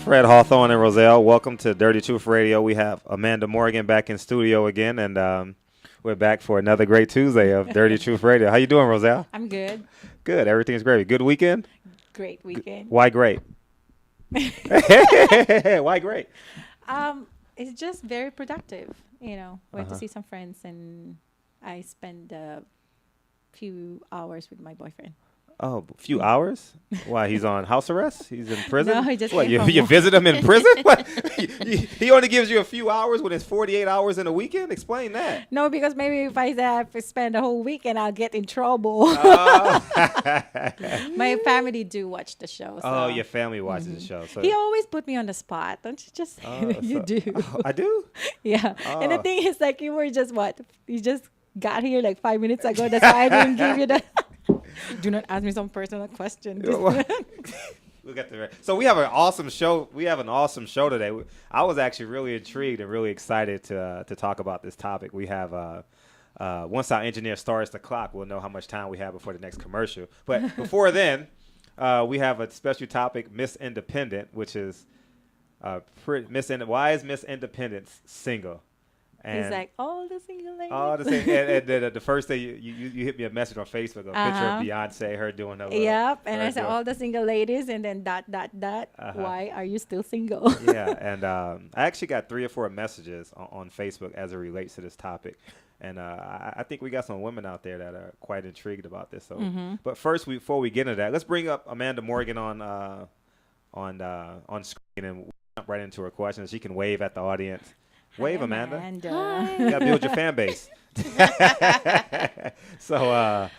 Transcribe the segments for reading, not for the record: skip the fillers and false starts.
Fred Hawthorne and Roselle, welcome to Dirty Truth Radio. We have Amanda Morgan back in studio again, and we're back for another great Tuesday of Dirty Truth Radio. How you doing, Roselle? I'm good. Good. Everything's great. Good weekend? Great weekend. Why great? Why great? It's just very productive. Went to see some friends, and I spent a few hours with my boyfriend. Oh, a few hours? Why, he's on house arrest? He's in prison? No, he just What, came you, from you work. visit him in prison? What? He only gives you a few hours when it's 48 hours in a weekend? Explain that. No, because maybe if I have to spend the whole weekend, I'll get in trouble. Oh, My family do watch the show. So. oh, your family watches the show. So. He always put me on the spot. Don't you just? You do. Oh, I do? Yeah. And the Oh. thing is, like, you were just what? You just got here like 5 minutes ago. That's why I didn't give you the. Do not ask me some personal question. We'll get to that. So we have an awesome show. We have an awesome show today. I was actually really intrigued and really excited to talk about this topic. We have once our engineer starts the clock, we'll know how much time we have before the next commercial. But before then, we have a special topic, Miss Independent, which is why is Miss Independence single? And He's like, all the single ladies. all the same. And the first day you hit me a message on Facebook, a picture of Beyonce, her doing her. Yep. And her I said, doing- all the single ladies, and then ... Why are you still single? Yeah, and I actually got 3 or 4 messages on Facebook as it relates to this topic, and I think we got some women out there that are quite intrigued about this. So, but first, before we get into that, let's bring up Amanda Morgan on screen and jump right into her questions. She can wave at the audience. Wave, Hi, Amanda. Hi. You gotta build your fan base. So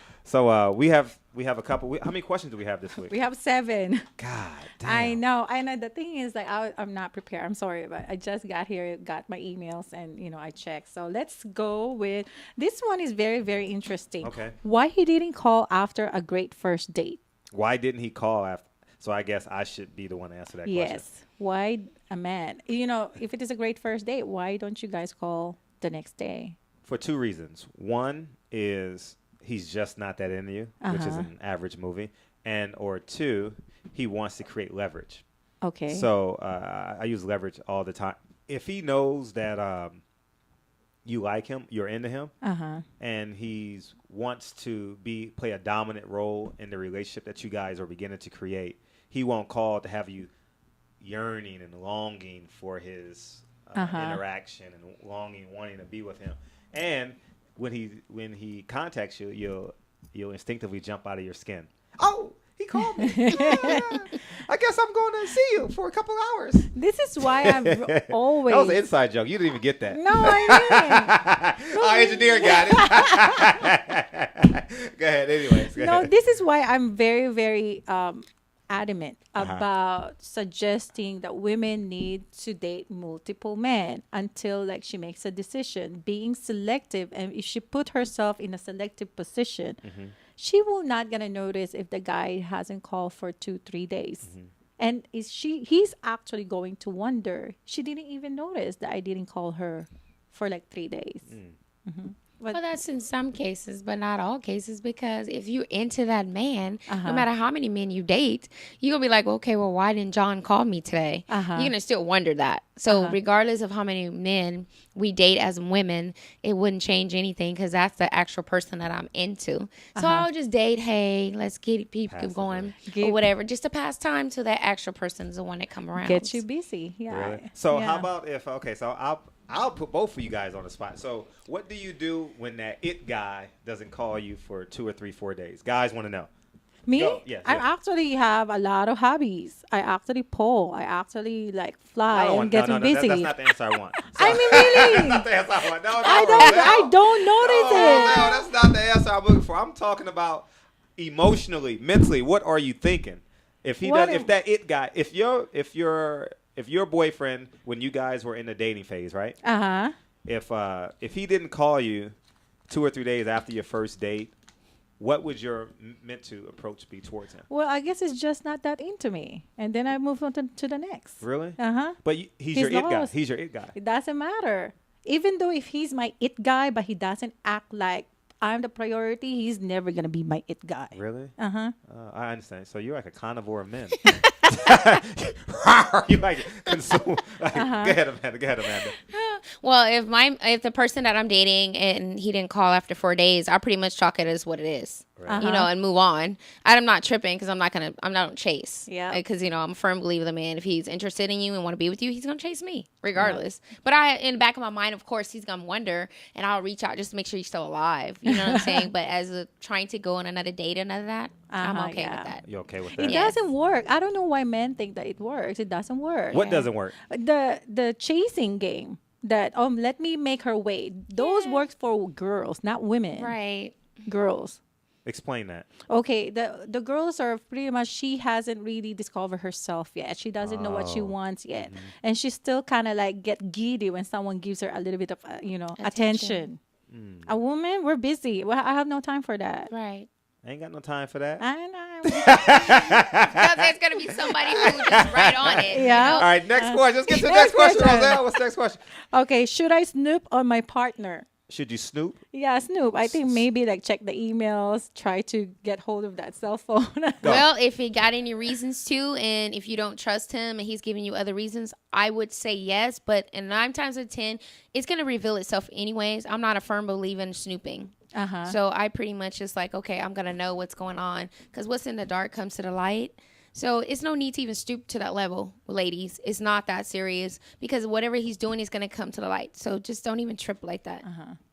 we have a couple. How many questions do we have this week? We have 7. God damn. I know. The thing is, like, I'm not prepared. I'm sorry, but I just got here, got my emails, and I checked. So let's go with this one. Is very, very interesting. Okay. Why he didn't call after a great first date? Why didn't he call after? So I guess I should be the one to answer that question. Yes. Why a man? If it is a great first date, why don't you guys call the next day? For 2 reasons. One is he's just not that into you, which is an average movie. Or 2, he wants to create leverage. Okay. So I use leverage all the time. If he knows that you like him, you're into him, and he wants to play a dominant role in the relationship that you guys are beginning to create, he won't call to have you yearning and longing for his interaction and wanting to be with him. And when he contacts you, you'll instinctively jump out of your skin. Oh, he called me. I guess I'm going to see you for a couple hours. This is why I'm always. That was an inside joke. You didn't even get that. No, I didn't. Our engineer got it. Go ahead. Anyways. Go No, ahead. this is why I'm very, very adamant about suggesting that women need to date multiple men until like she makes a decision, being selective. And if she put herself in a selective position, she will not gonna notice if the guy hasn't called for 2-3 days. And he's actually going to wonder, she didn't even notice that I didn't call her for like 3 days. Well, that's in some cases, but not all cases, because if you're into that man, no matter how many men you date, you're going to be like, okay, well, why didn't John call me today? You're going to still wonder that. So regardless of how many men we date as women, it wouldn't change anything because that's the actual person that I'm into. So I'll just date, hey, let's keep going or whatever, just to pass time till that actual person's the one that come around. Get you busy. Yeah. Really? So Yeah. how about so I'll put both of you guys on the spot. So what do you do when that it guy doesn't call you for 2 or 3, 4 days? Guys want to know. Me? Go. Yes, I yes. actually have a lot of hobbies. I actually pull. I actually like fly and get busy. That's not the answer I want. I mean, really? That's not the answer I want. No, I don't notice it. No, that's not the answer I'm looking for. I'm talking about emotionally, mentally. What are you thinking? If that it guy, if your boyfriend, when you guys were in the dating phase, right? If he didn't call you 2 or 3 days after your first date, what would your meant to approach be towards him? Well, I guess it's just not that into me, and then I move on to the next. Really? But he's your it guy. lost. He's your it guy. It doesn't matter. Even though if he's my it guy, but he doesn't act like I'm the priority, he's never gonna be my it guy. Really? Uh-huh. I understand. So you're like a carnivore of men. You like consume. Like, Go ahead, Amanda. Well, if the person that I'm dating and he didn't call after 4 days, I pretty much chalk it as what it is, and move on. I'm not tripping because I'm not chase. Yeah. Because I'm a firm believer the man, if he's interested in you and want to be with you, he's gonna chase me regardless. Yeah. But in the back of my mind, of course, he's gonna wonder, and I'll reach out just to make sure he's still alive. You know what I'm saying? But as trying to go on another date or none of that, I'm okay with that. You okay with that? It doesn't work. I don't know why men think that it works. It doesn't work. What doesn't work? The chasing game. That let me make her wait. Those works for girls, not women. Right. Girls. Explain that. Okay, the girls are pretty much, she hasn't really discovered herself yet. She doesn't know what she wants yet. And she still kind of like get giddy when someone gives her a little bit of attention. A woman, we're busy. Well, I have no time for that. Right. I ain't got no time for that. I know. Because there's going to be somebody who just right on it. Yeah. All right, next question. Let's get to the next question, Roselle. What's the next question? Okay, should I snoop on my partner? Should you snoop? Yeah, snoop. I think maybe like check the emails, try to get hold of that cell phone. Well, if he got any reasons to, and if you don't trust him and he's giving you other reasons, I would say yes. But in 9 times out of 10, it's going to reveal itself anyways. I'm not a firm believer in snooping. So I pretty much just like, okay, I'm going to know what's going on. Because what's in the dark comes to the light. So it's no need to even stoop to that level, ladies. It's not that serious because whatever he's doing is going to come to the light. So just don't even trip like that.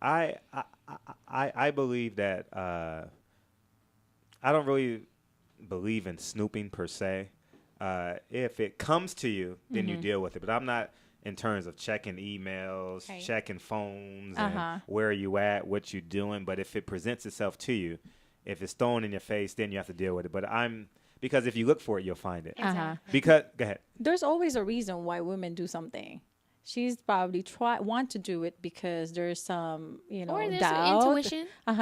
I believe that I don't really believe in snooping per se. If it comes to you, then you deal with it. But I'm not in terms of checking emails, checking phones, and where are you at, what you doing. But if it presents itself to you, if it's thrown in your face, then you have to deal with it. But because if you look for it, you'll find it. Because go ahead. There's always a reason why women do something. She's probably want to do it because there's some, or there's doubt,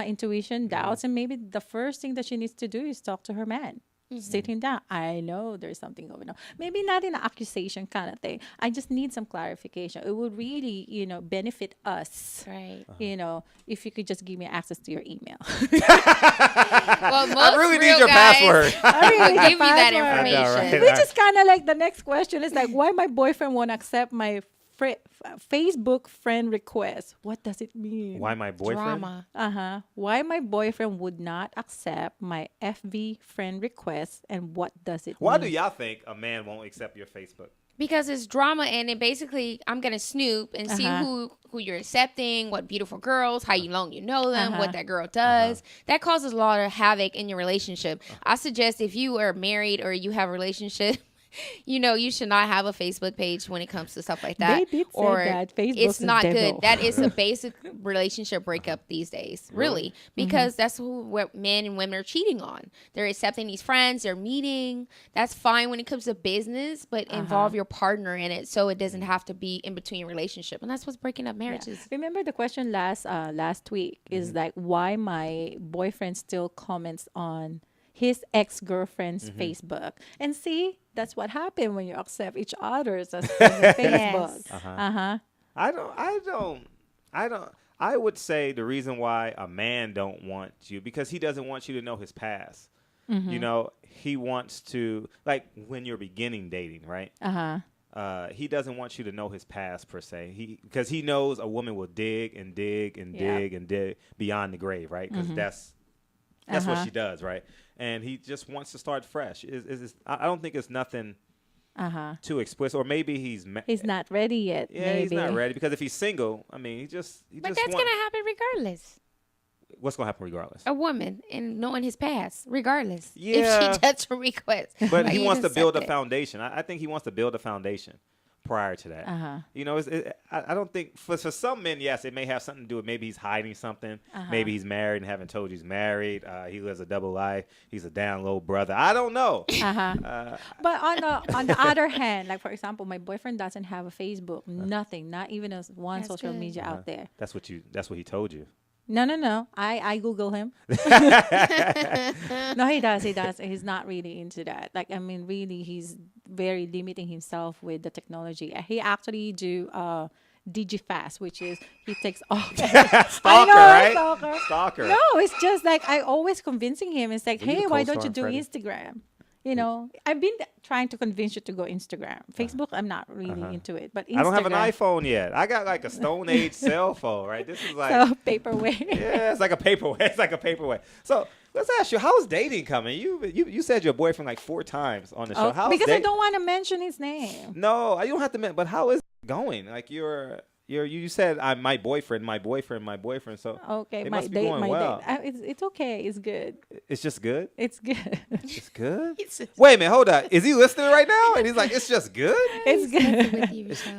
intuition, doubts, and maybe the first thing that she needs to do is talk to her man. Sitting down, I know there's something going on. Maybe not in an accusation kind of thing. I just need some clarification. It would really, benefit us. Right. If you could just give me access to your email. Well, I really need your password. I really give me that information. Know, right? Which is kind of like the next question is like, why my boyfriend won't accept my Facebook friend request? What does it mean? Why my boyfriend? Drama. Why my boyfriend would not accept my FB friend request, and what does it mean? Why do y'all think a man won't accept your Facebook? Because it's drama, and then basically I'm gonna snoop and see who you're accepting, what beautiful girls, how long you know them, what that girl does. That causes a lot of havoc in your relationship. I suggest if you are married or you have a relationship, you should not have a Facebook page when it comes to stuff like that. They did say that Facebook's it's not the devil. good. That is a basic relationship breakup these days, really, because that's what men and women are cheating on. They're accepting these friends, they're meeting. That's fine when it comes to business, but involve your partner in it so it doesn't have to be in between your relationship, and that's what's breaking up marriages. Yeah. Remember the question last week is like why my boyfriend still comments on his ex-girlfriend's Facebook. And see, that's what happened when you accept each other's as Facebook. I would say the reason why a man don't want you, because he doesn't want you to know his past. He wants to, like when you're beginning dating, right? He doesn't want you to know his past per se. Because he knows a woman will dig and dig and dig and dig beyond the grave, right? Because that's what she does, right? And he just wants to start fresh. I don't think it's nothing too explicit, or maybe he's not ready yet. Yeah, maybe. he's not ready because if he's single, I mean, But that's gonna happen regardless. What's gonna happen regardless? A woman and knowing his past, regardless. Yeah. If she does a request, but he wants to build a foundation. I think he wants to build a foundation prior to that. I don't think for some men, yes, it may have something to do with maybe he's hiding something. Maybe he's married and haven't told you he's married. He lives a double life. He's a down low brother. I don't know. But on the other hand, like for example, my boyfriend doesn't have a Facebook, nothing, not even one social media out there. That's what he told you. No. I Google him. No, he does. He's not really into that. Like, I mean, really, he's very limiting himself with the technology. He actually do DigiFast, which is he takes off. Stalker, right? Stalker. No, it's just like I always convincing him. It's like, hey, why don't you do Instagram? You know, I've been trying to convince you to go Instagram. Facebook, I'm not really into it, but Instagram. I don't have an iPhone yet. I got like a Stone Age cell phone, right? This is like so paperweight. Yeah, it's like a paperweight. It's like a paperweight. So let's ask you, how's dating coming? You said your boyfriend like 4 times on the show. How's because I don't want to mention his name. No, you don't have to mention. But how is it going? Like you said I'm my boyfriend. So okay, it my must be date, going my well. date. It's okay. It's good. It's just good. It's good. It's good. Wait a minute, hold up. Is he listening right now? And he's like, it's just good. It's good.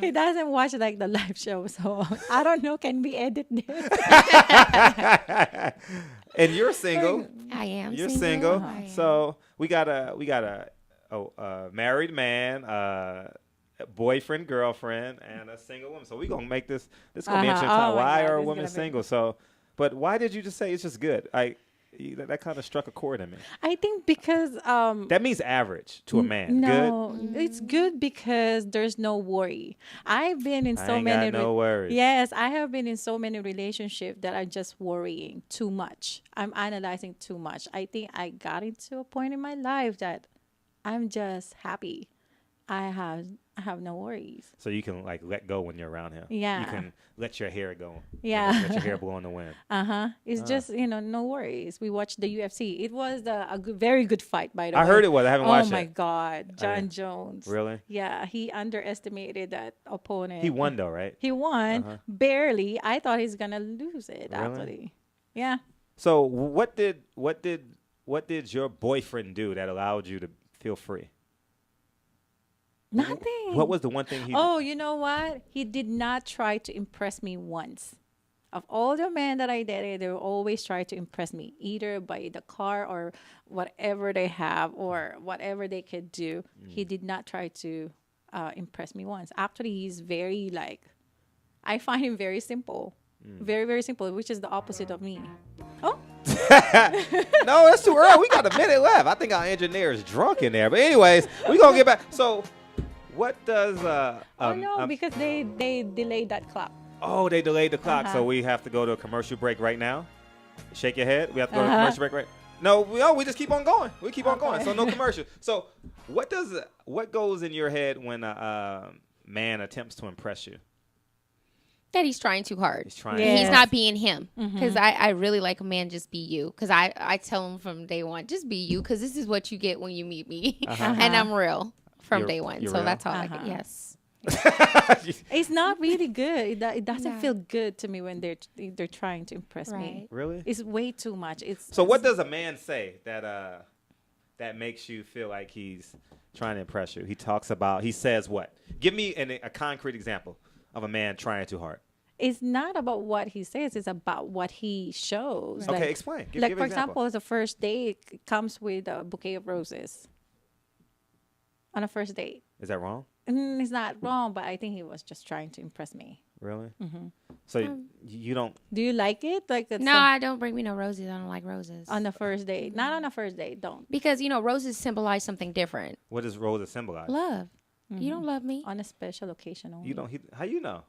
He doesn't watch like the live show, so I don't know. Can we edit this? And you're single. I am. You're single. So So we got a married man, boyfriend, girlfriend, and a single woman. So we're going to make this gonna be interesting. Oh my Why God, are this women is gonna single? So, but why did you just say it's just good? That kind of struck a chord in me. I think because That means average to a man. no, it's good because there's no worry. I've been in Good? so I ain't many got no worries. Yes, I have been in so many relationships that are just worrying too much. I'm analyzing too much. I think I got into a point in my life that I'm just happy. I have no worries. So you can like let go when you're around him. Yeah. You can let your hair go. Yeah. Let your hair blow in the wind. It's just, no worries. We watched the UFC. It was a very good fight, by the way. I heard it was. I haven't watched Oh my it. God, John Jones. Really? Yeah, he underestimated that opponent. He won though, right? He won barely. I thought he's gonna lose it. Really? Actually, yeah. So what did your boyfriend do that allowed you to feel free? Nothing. What was the one thing he Oh, you know what? He did not try to impress me once. Of all the men that I dated, they always try to impress me, either by the car or whatever they have or whatever they could do. He did not try to impress me once. Actually, he's very I find him very simple. Very, very simple, which is the opposite of me. Oh, No, that's too early. We got a minute left. I think our engineer is drunk in there. But anyways, we're going to get back. So what does... because they delayed that clock. Oh, they delayed the clock, so we have to go to a commercial break right now. Shake your head. We have to go to a commercial break right. No, we just keep on going. We keep on going. So no commercial. So what goes in your head when a man attempts to impress you? that he's trying too hard. He's trying. Yeah. He's not being him. Because I really like a man, just be you. Because I tell him from day one, just be you. Because this is what you get when you meet me. And I'm real from day one. So real? that's all I get. Yes. It's not really good. It doesn't feel good to me when they're trying to impress me. Really? It's way too much. So what does a man say that makes you feel like he's trying to impress you? He says what? Give me a concrete example of a man trying too hard. It's not about what he says. It's about what he shows. Right. Okay, explain. Give for an example. example, as a first date, it comes with a bouquet of roses on a first date. Is that wrong? It's not wrong, but I think he was just trying to impress me. Really? So you don't... Do you like it? No, I don't bring me no roses. I don't like roses. On the first date. Not on a first date. Don't. Because, roses symbolize something different. What does roses symbolize? Love. You don't love me. On a special occasion only. You don't... How you know?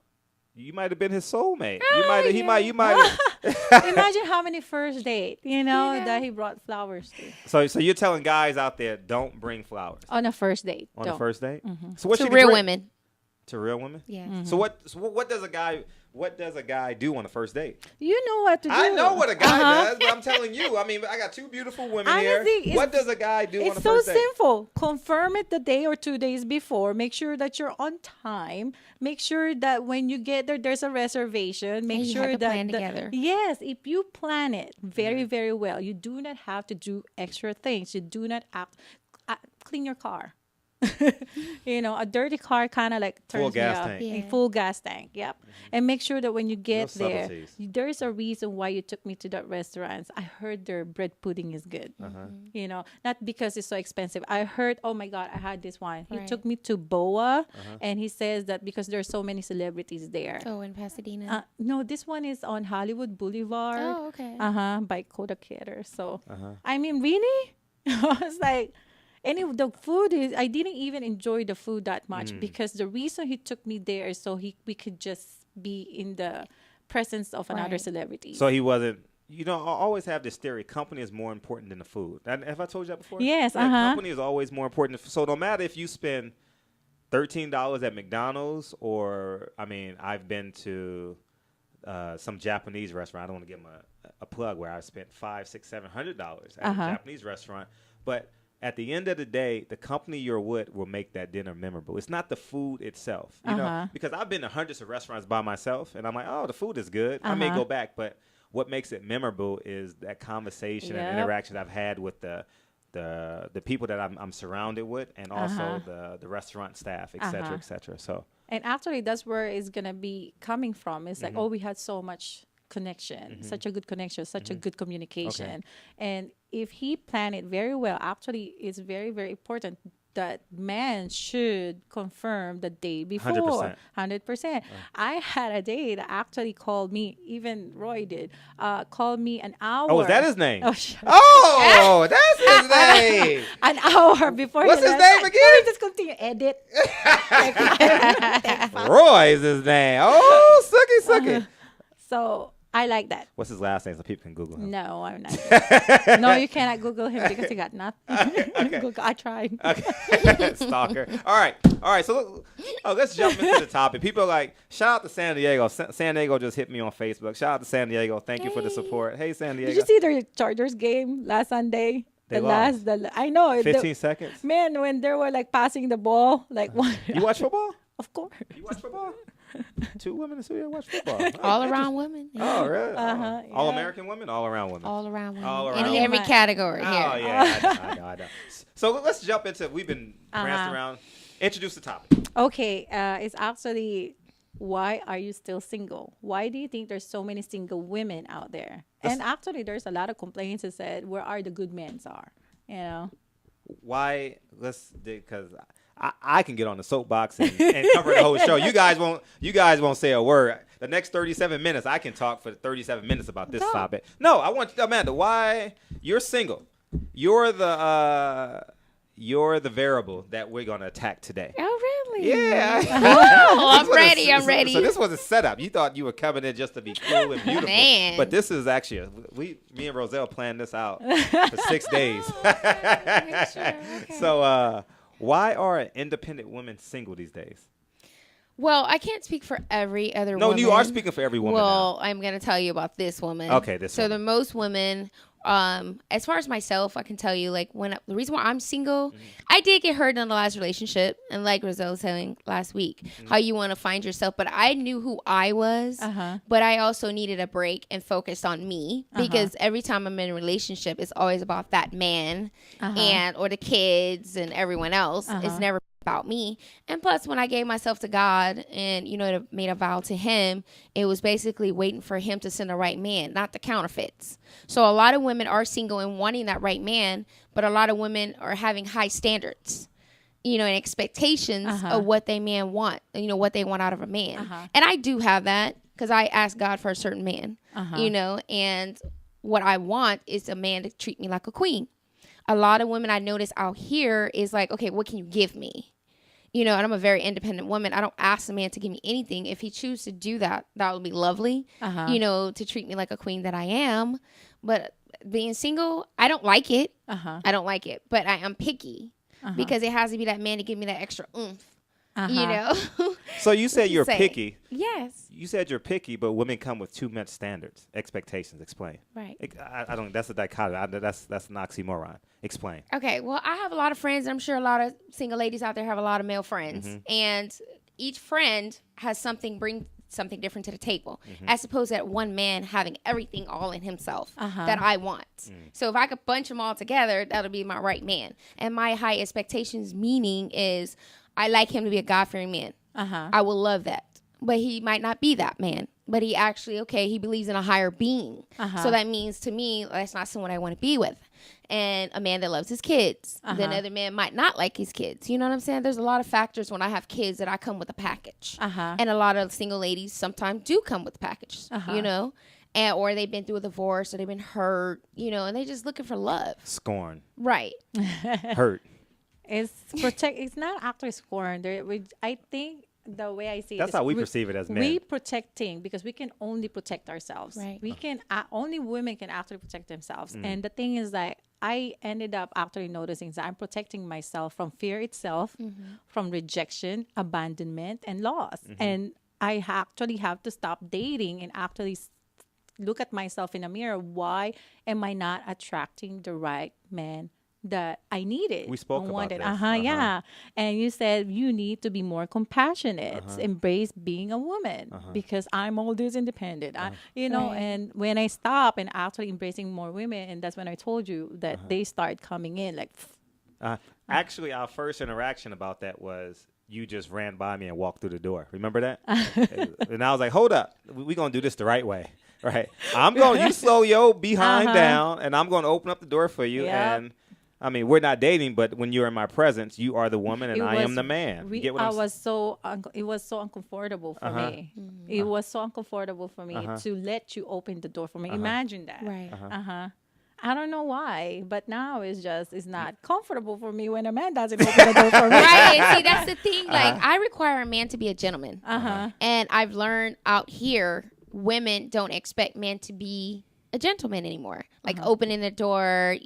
You might have been his soulmate. You might have... Imagine how many first date, that he brought flowers to. So you're telling guys out there, don't bring flowers. On a first date. On don't. the first date? So what To should real he bring? women. To real women? Yeah. So what does a guy do on the first date? You know what to do. I know what a guy does, but I'm telling you. I mean, I got two beautiful women here. What does a guy do on the It's so first date? simple. Confirm it the day or 2 days before. Make sure that you're on time. Make sure that when you get there, there's a reservation. Make you sure had to that plan together. Yes, if you plan it very, very well, you do not have to do extra things. You do not have clean your car. A dirty car kind of like turns Full gas me off. tank. A full gas tank. Yep. And make sure that when you get No there, subtleties. there's a reason why you took me to that restaurant. I heard their bread pudding is good. Not because it's so expensive. I heard, oh my God, I had this one. He took me to Boa, and he says that because there's so many celebrities there. Oh, in Pasadena. No, this one is on Hollywood Boulevard. Oh, okay. By Kodakeder. So, I mean, really? I was like, the food I didn't even enjoy the food that much because the reason he took me there is so we could just be in the presence of another celebrity. So he wasn't you know, I always have this theory: company is more important than the food. Have I told you that before? Yes. Yeah, company is always more important. So no matter if you spend $13 at McDonald's, or I mean, I've been to some Japanese restaurant. I don't want to give them a plug where I spent $500, $600, $700 at a Japanese restaurant, but at the end of the day, the company you're with will make that dinner memorable. It's not the food itself, you know, because I've been to hundreds of restaurants by myself, and I'm like, oh, the food is good. I may go back, but what makes it memorable is that conversation and interaction I've had with the people that I'm surrounded with, and also the restaurant staff, et cetera, et cetera. So, and actually, that's where it's gonna be coming from. It's like, oh, we had so much connection, such a good connection, such a good communication, and if he planned it very well, actually, it's very, very important that man should confirm the day before. 100%. I had a date that actually called me, even Roy did, called me an hour. Oh, is that his name? Oh, that's his name. An hour before. What's his name again? Let me just continue. Edit. Roy is his name. Oh, sucky. So I like that. What's his last name so people can Google him? No, I'm not. No, you cannot Google him because he got nothing. Google, I tried. Okay. Stalker. All right. So let's jump into the topic. People are like, shout out to San Diego. San Diego just hit me on Facebook. Shout out to San Diego. Thank you for the support. Hey, San Diego. Did you see their Chargers game last Sunday? They lost. I know. 15 seconds. Man, when they were like passing the ball, like one. You watch football? Of course. You watch football? 2 women in studio watch football. All around women. Oh, really? Yeah. All American women? All around women? All around women. All around in women. every category here. Oh, yeah. I know. So let's jump into, we've been prancing around. Introduce the topic. Okay. It's actually, why are you still single? Why do you think there's so many single women out there? And actually, there's a lot of complaints that said, where are the good men are? You know? Why? Because I can get on the soapbox and cover the whole show. You guys won't say a word. The next 37 minutes, I can talk for 37 minutes about this topic. No, I want Amanda. Why you're single? You're the variable that we're gonna attack today. Oh, really? Yeah. Oh, I'm ready. So this was a setup. You thought you were coming in just to be cool and beautiful, Man. but this is actually me and Roselle planned this out for 6 days. Okay. So. Why are independent women single these days? Well, I can't speak for every other woman. No, you are speaking for every woman. Well, now. I'm going to tell you about this woman. Okay, So the most women, as far as myself, I can tell you, like, the reason why I'm single, I did get hurt in the last relationship, and like Roselle was saying last week, how you want to find yourself. But I knew who I was, but I also needed a break and focused on me, because every time I'm in a relationship, it's always about that man or the kids and everyone else. It's never about me. And plus, when I gave myself to God and, made a vow to him, it was basically waiting for him to send the right man, not the counterfeits. So a lot of women are single and wanting that right man, but a lot of women are having high standards, and expectations of what they man want, what they want out of a man. And I do have that, because I asked God for a certain man, and what I want is a man to treat me like a queen. A lot of women I notice out here is like, okay, what can you give me? And I'm a very independent woman. I don't ask a man to give me anything. If he chooses to do that, that would be lovely, to treat me like a queen that I am. But being single, I don't like it. I don't like it. But I am picky because it has to be that man to give me that extra oomph. So you said you're picky. Yes. You said you're picky, but women come with too much standards, expectations. Explain. Right. I don't. That's a dichotomy. That's an oxymoron. Explain. Okay. Well, I have a lot of friends. I'm sure a lot of single ladies out there have a lot of male friends, and each friend has bring something different to the table, as opposed to that one man having everything all in himself that I want. So if I could bunch them all together, that'll be my right man. And my high expectations meaning is, I like him to be a God-fearing man. I will love that. But he might not be that man. But he actually, he believes in a higher being. So that means to me, that's not someone I want to be with. And a man that loves his kids. Then another man might not like his kids. You know what I'm saying? There's a lot of factors when I have kids that I come with a package. And a lot of single ladies sometimes do come with a package, or they've been through a divorce, or they've been hurt, and they're just looking for love. Scorn. Right. Hurt. It's not actually scorn. I think the way I see it. That's how we perceive it as men. We protecting because we can only protect ourselves. Right. We can only women can actually protect themselves. And the thing is that I ended up actually noticing that I'm protecting myself from fear itself, from rejection, abandonment, and loss. And I actually have to stop dating and actually look at myself in a mirror. Why am I not attracting the right man that I needed? We spoke about this. Yeah. And you said you need to be more compassionate, embrace being a woman because I'm all this independent. And when I stop and actually embracing more women, and that's when I told you that they start coming in like. Actually, our first interaction about that was you just ran by me and walked through the door. Remember that? And I was like, hold up. We're going to do this the right way. Right. You slow your behind down, and I'm going to open up the door for you. Yep. And I mean, we're not dating, but when you're in my presence, you are the woman and I am the man. You get what I'm saying? It was so uncomfortable for me. It was so uncomfortable for me to let you open the door for me. Imagine that. Right. I don't know why, but now it's not comfortable for me when a man doesn't open the door for me. Right. And see, that's the thing. Like, I require a man to be a gentleman. And I've learned out here, women don't expect men to be a gentleman anymore. Like opening the door,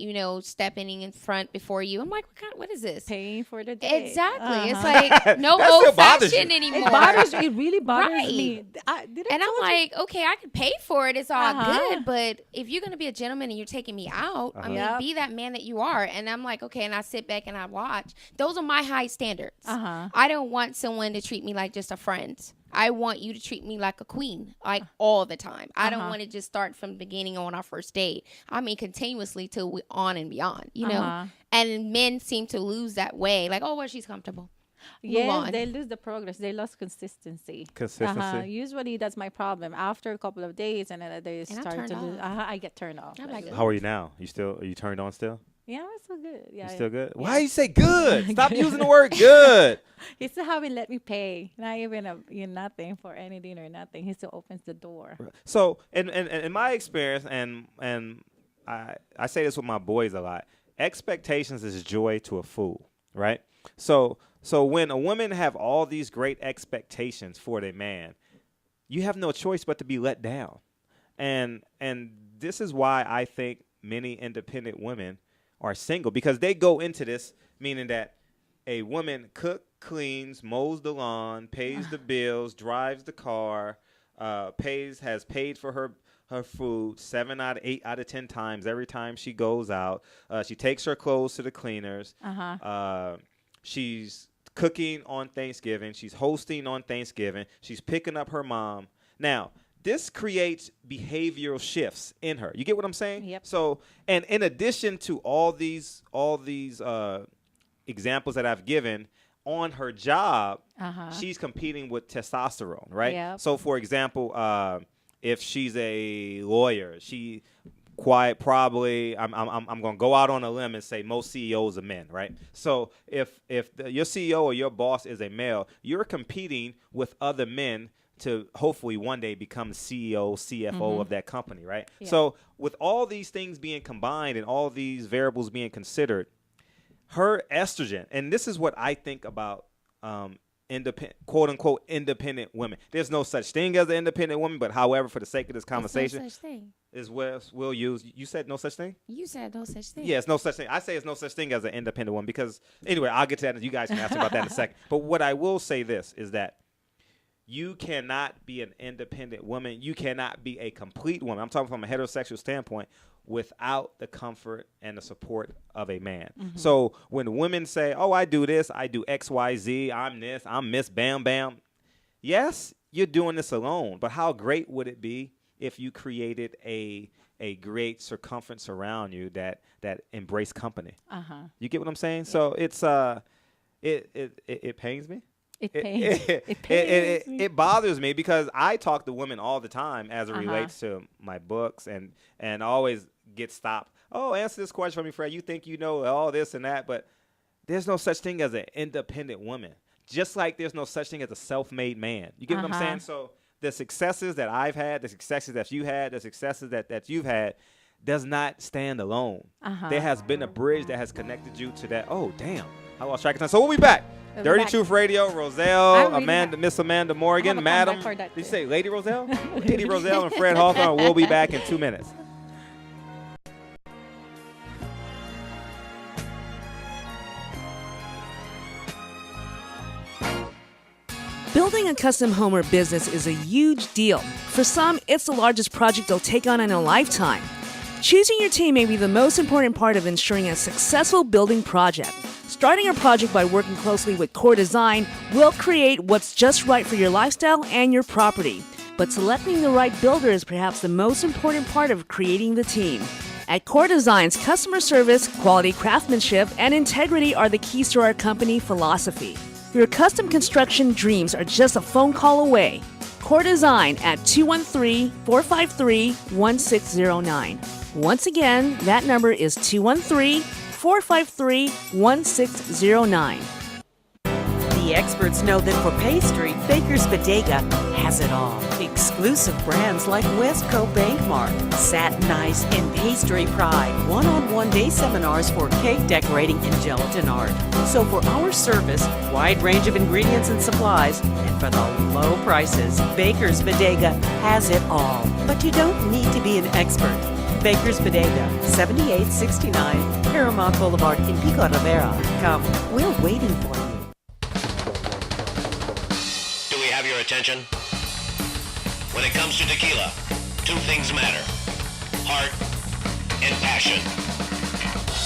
stepping in front before you. I'm like, what is this? Paying for the date. Exactly. It's like no old fashioned anymore. It really bothers Right. me. And I'm like, okay, I could pay for it. It's all good. But if you're going to be a gentleman and you're taking me out, I mean, be that man that you are. And I'm like, okay, and I sit back and I watch. Those are my high standards. I don't want someone to treat me like just a friend. I want you to treat me like a queen, like all the time. I don't want to just start from the beginning on our first date. I mean, continuously till we on and beyond, And men seem to lose that way. Like, oh, well, she's comfortable. Yes, they lose the progress. They lost consistency. Usually, that's my problem. After a couple of days, and then they start to lose. I get turned off. How are you now? Are you turned on still? Yeah, it's so good. Yeah, you still good? Why you say good? Stop using the word good. He still haven't let me pay. Not even nothing for anything or nothing. He still opens the door. So, in my experience, and I say this with my boys a lot, expectations is joy to a fool, right? So when a woman have all these great expectations for their man, you have no choice but to be let down. And this is why I think many independent women are single, because they go into this meaning that a woman cleans, mows the lawn, pays the bills, drives the car, has paid for her food 7 out of 8 out of 10 times every time she goes out. She takes her clothes to the cleaners. She's cooking on Thanksgiving. She's hosting on Thanksgiving. She's picking up her mom. Now, this creates behavioral shifts in her. You get what I'm saying? Yep. So, and in addition to all these examples that I've given, on her job, she's competing with testosterone, right? Yep. So, for example, if she's a lawyer, she quite probably, I'm going to go out on a limb and say most CEOs are men, right? So, if your CEO or your boss is a male, you're competing with other men to hopefully one day become CEO, CFO of that company, right? Yeah. So with all these things being combined and all these variables being considered, her estrogen, and this is what I think about quote unquote independent women. There's no such thing as an independent woman, but however, for the sake of this conversation, no such thing. Is we'll use. You said no such thing? You said no such thing. Yeah, it's no such thing. I say it's no such thing as an independent woman because anyway, I'll get to that and you guys can ask about that in a second. But what I will say this is that you cannot be an independent woman. You cannot be a complete woman. I'm talking from a heterosexual standpoint without the comfort and the support of a man. So when women say, oh, I do this, I do X, Y, Z, I'm this, I'm Miss Bam Bam. Yes, you're doing this alone. But how great would it be if you created a great circumference around you that embrace company? You get what I'm saying? Yeah. So it's it pains me. It bothers me because I talk to women all the time as it relates to my books and always get stopped. Oh, answer this question for me, Fred. You think you know all this and that, but there's no such thing as an independent woman. Just like there's no such thing as a self-made man. You get what I'm saying? So the successes that I've had, the successes that you had, the successes that you've had does not stand alone. There has been a bridge that has connected you to that. Oh, damn. I lost track of time. So we'll be back. Dirty Truth Radio, Roselle, Miss Amanda Morgan, Madam. Did you say Lady Roselle? Lady Roselle and Fred Hawthorne. We'll be back in 2 minutes. Building a custom home or business is a huge deal. For some, it's the largest project they'll take on in a lifetime. Choosing your team may be the most important part of ensuring a successful building project. Starting a project by working closely with Core Design will create what's just right for your lifestyle and your property. But selecting the right builder is perhaps the most important part of creating the team. At Core Design's customer service, quality craftsmanship, and integrity are the keys to our company philosophy. Your custom construction dreams are just a phone call away. Core Design at 213-453-1609. Once again, that number is 213-453-1609. The experts know that for pastry, Baker's Bodega has it all. Exclusive brands like Westco Bankmark, Satin Ice, and Pastry Pride. One-on-one day seminars for cake decorating and gelatin art. So for our service, wide range of ingredients and supplies, and for the low prices, Baker's Bodega has it all. But you don't need to be an expert. Baker's Bodega, 7869 Paramount Boulevard in Pico Rivera. Come, we're waiting for you. Do we have your attention? When it comes to tequila, two things matter: heart and passion.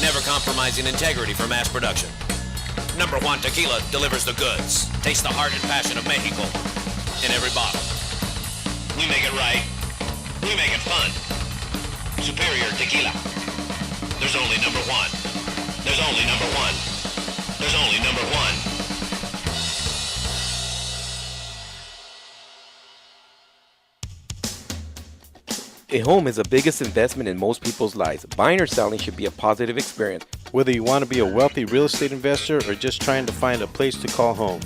Never compromising integrity for mass production. Number one Tequila delivers the goods. Taste the heart and passion of Mexico in every bottle. We make it right. We make it fun. Superior Tequila. There's only number one. There's only number one. There's only number one. A home is the biggest investment in most people's lives. Buying or selling should be a positive experience. Whether you want to be a wealthy real estate investor or just trying to find a place to call home.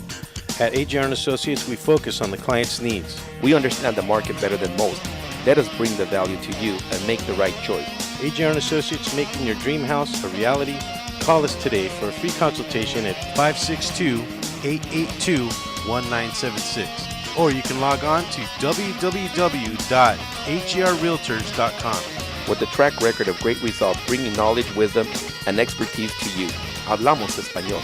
At AJR & Associates, we focus on the client's needs. We understand the market better than most. Let us bring the value to you and make the right choice. AJR & Associates, making your dream house a reality. Call us today for a free consultation at 562-882-1976. Or you can log on to www.agrrealtors.com. With a track record of great results, bringing knowledge, wisdom, and expertise to you. Hablamos Español.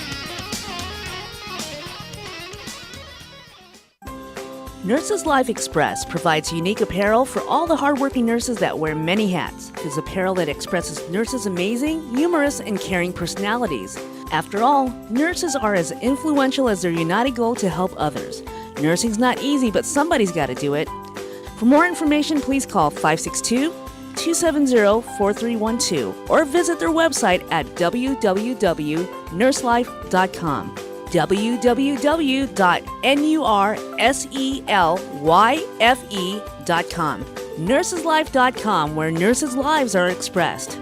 Nurses Life Express provides unique apparel for all the hardworking nurses that wear many hats. It's apparel that expresses nurses' amazing, humorous, and caring personalities. After all, nurses are as influential as their united goal to help others. Nursing's not easy, but somebody's got to do it. For more information, please call 562-270-4312 or visit their website at www.nurselife.com. www.nurselyfe.com. Nurseslife.com, where nurses' lives are expressed. 3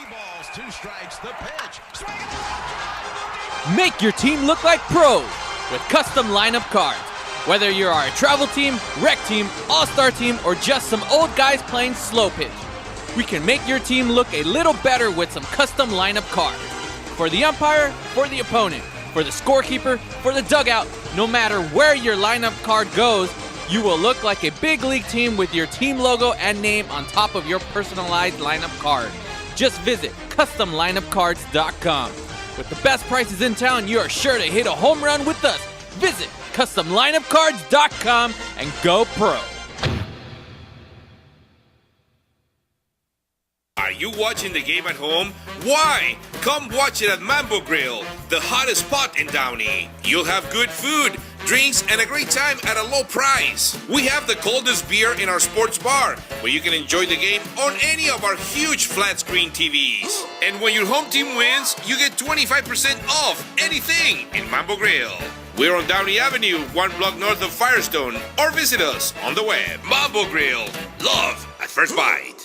balls, 2 strikes, the pitch. Make your team look like pros with custom lineup cards. Whether you are a travel team, rec team, all-star team, or just some old guys playing slow pitch, we can make your team look a little better with some custom lineup cards. For the umpire, for the opponent, for the scorekeeper, for the dugout, no matter where your lineup card goes, you will look like a big league team with your team logo and name on top of your personalized lineup card. Just visit CustomLineupCards.com. With the best prices in town, you are sure to hit a home run with us. Visit CustomLineupCards.com and go pro. Are you watching the game at home? Why? Come watch it at Mambo Grill, the hottest spot in Downey. You'll have good food, drinks, and a great time at a low price. We have the coldest beer in our sports bar, where you can enjoy the game on any of our huge flat screen TVs. And when your home team wins, you get 25% off anything in Mambo Grill. We're on Downey Avenue, 1 block north of Firestone, or visit us on the web. Mambo Grill, love at first bite.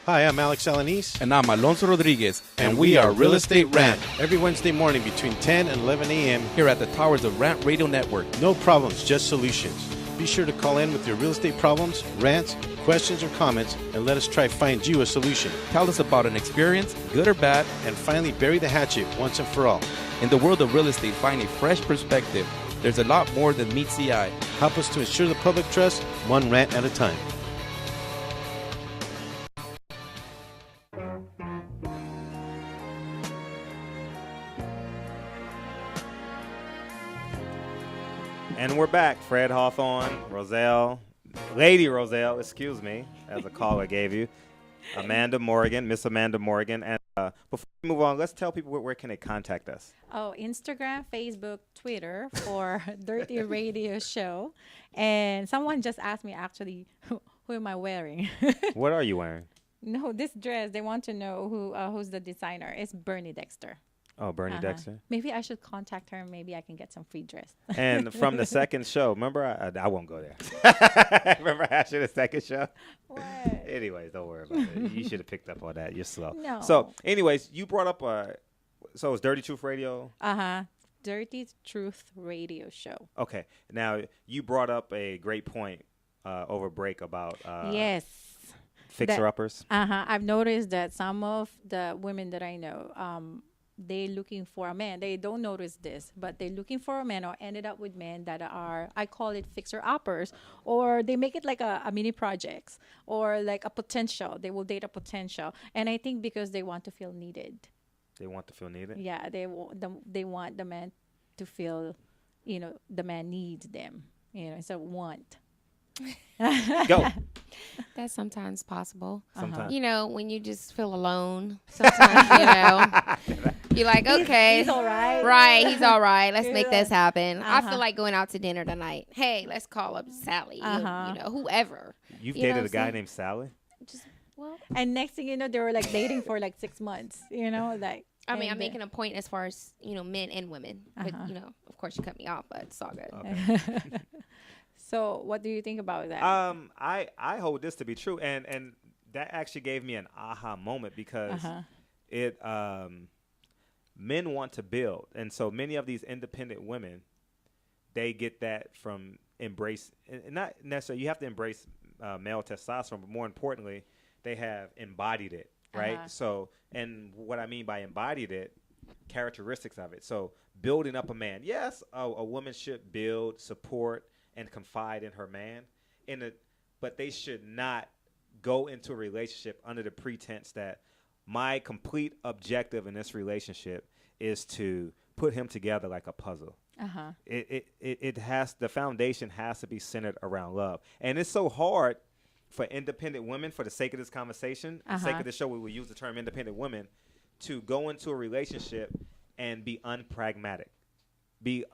Hi, I'm Alex Alanis. And I'm Alonso Rodriguez. And we are Real Estate Rant. Every Wednesday morning between 10 and 11 a.m. here at the Towers of Rant Radio Network. No problems, just solutions. Be sure to call in with your real estate problems, rants, questions, or comments, and let us try to find you a solution. Tell us about an experience, good or bad, and finally bury the hatchet once and for all. In the world of real estate, find a fresh perspective. There's a lot more than meets the eye. Help us to ensure the public trust, one rant at a time. And we're back. Fred Hawthorne, Roselle, Lady Roselle, excuse me, as a caller gave you. Amanda Morgan, Miss Amanda Morgan. And before we move on, let's tell people where can they contact us. Oh, Instagram, Facebook, Twitter for Dirty Radio Show. And someone just asked me, actually, who am I wearing? What are you wearing? No, this dress, they want to know who's the designer. It's Bernie Dexter. Oh, Bernie Dexter. Maybe I should contact her. Maybe I can get some free dress. And from the second show, remember, I won't go there. Remember after the second show? What? Anyways, don't worry about it. You should have picked up on that. You're slow. No. So, anyways, you brought up so it's Dirty Truth Radio? Dirty Truth Radio Show. Okay. Now, you brought up a great point over break about yes. Fixer-uppers. I've noticed that some of the women that I know, they're looking for a man. They don't notice this, but they're looking for a man or ended up with men that are, I call it fixer-uppers, or they make it like a mini projects or like a potential. They will date a potential. And I think because they want to feel needed. They want to feel needed? Yeah, they want the man to feel, the man needs them. It's a want. Go. That's sometimes possible. Sometimes. When you just feel alone, sometimes, you're like, okay. He's all right. Right, he's all right. Let's make this happen. I feel like going out to dinner tonight. Hey, let's call up Sally, whoever. You've dated a guy named Sally? And next thing you know, they were like dating for like 6 months, like. I mean, I'm making a point as far as, men and women. But, of course you cut me off, but it's all good. Okay. So what do you think about that? I hold this to be true, and that actually gave me an aha moment because it men want to build, and so many of these independent women, they get that from embrace, and not necessarily you have to embrace male testosterone, but more importantly, they have embodied it, right? So, and what I mean by embodied it, characteristics of it. So building up a man, yes, a woman should build, support, and confide in her man, but they should not go into a relationship under the pretense that my complete objective in this relationship is to put him together like a puzzle. The foundation has to be centered around love, and it's so hard for independent women, for the sake of this conversation, for the sake of the show, we will use the term independent women, to go into a relationship and be unpragmatic. Be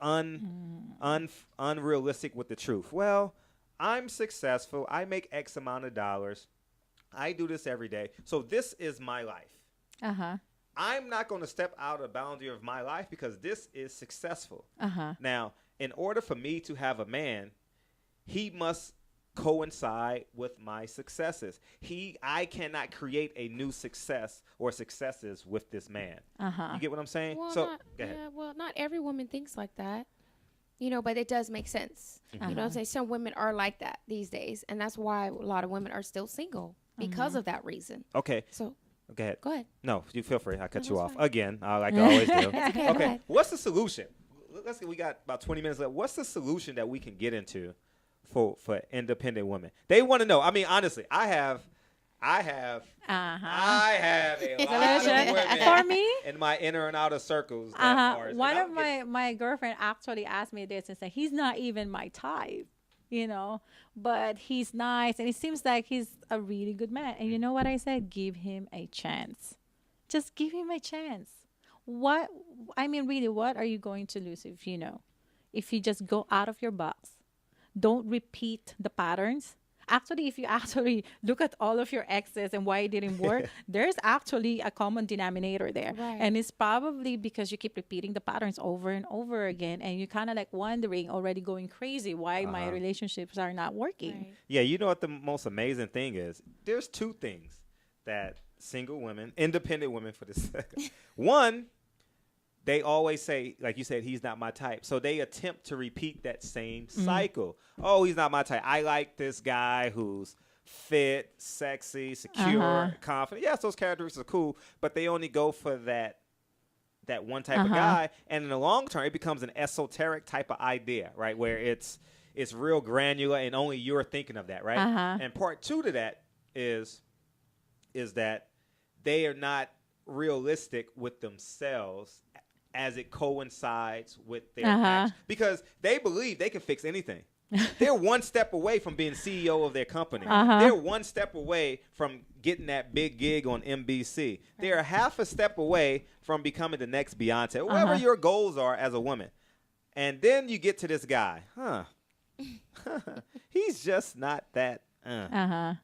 unrealistic with the truth. Well, I'm successful. I make X amount of dollars. I do this every day. So this is my life. I'm not going to step out of the boundary of my life because this is successful. Now, in order for me to have a man, he must coincide with my successes. I cannot create a new success or successes with this man. You get what I'm saying? Well, go ahead. Yeah, well, not every woman thinks like that. But it does make sense. You know what I'm saying? Some women are like that these days, and that's why a lot of women are still single because of that reason. Okay. So go ahead. Go ahead. No, you feel free. I cut you off fine. again, like I always do. Okay. What's the solution? We got about 20 minutes left. What's the solution that we can get into for independent women? They want to know. I mean, honestly, I have a lot of women for me in my inner and outer circles. One of my girlfriend actually asked me this and said he's not even my type, but he's nice and it seems like he's a really good man. And you know what I said? Give him a chance. Just give him a chance. What are you going to lose if you just go out of your box? Don't repeat the patterns. Actually, if you actually look at all of your exes and why it didn't work, there's actually a common denominator there. Right. And it's probably because you keep repeating the patterns over and over again. And you're kind of like wondering, already going crazy, why my relationships are not working. Right. Yeah, you know what the most amazing thing is? There's two things that single women, independent women for this. One, they always say, like you said, he's not my type. So they attempt to repeat that same cycle. Oh, he's not my type. I like this guy who's fit, sexy, secure, confident. Yes, those characteristics are cool, but they only go for that one type of guy. And in the long term, it becomes an esoteric type of idea, right? Where it's real granular and only you're thinking of that, right? And part 2 to that is that they are not realistic with themselves as it coincides with their actions. Because they believe they can fix anything. They're one step away from being CEO of their company. They're one step away from getting that big gig on NBC. They're half a step away from becoming the next Beyonce, whatever your goals are as a woman. And then you get to this guy. He's just not that.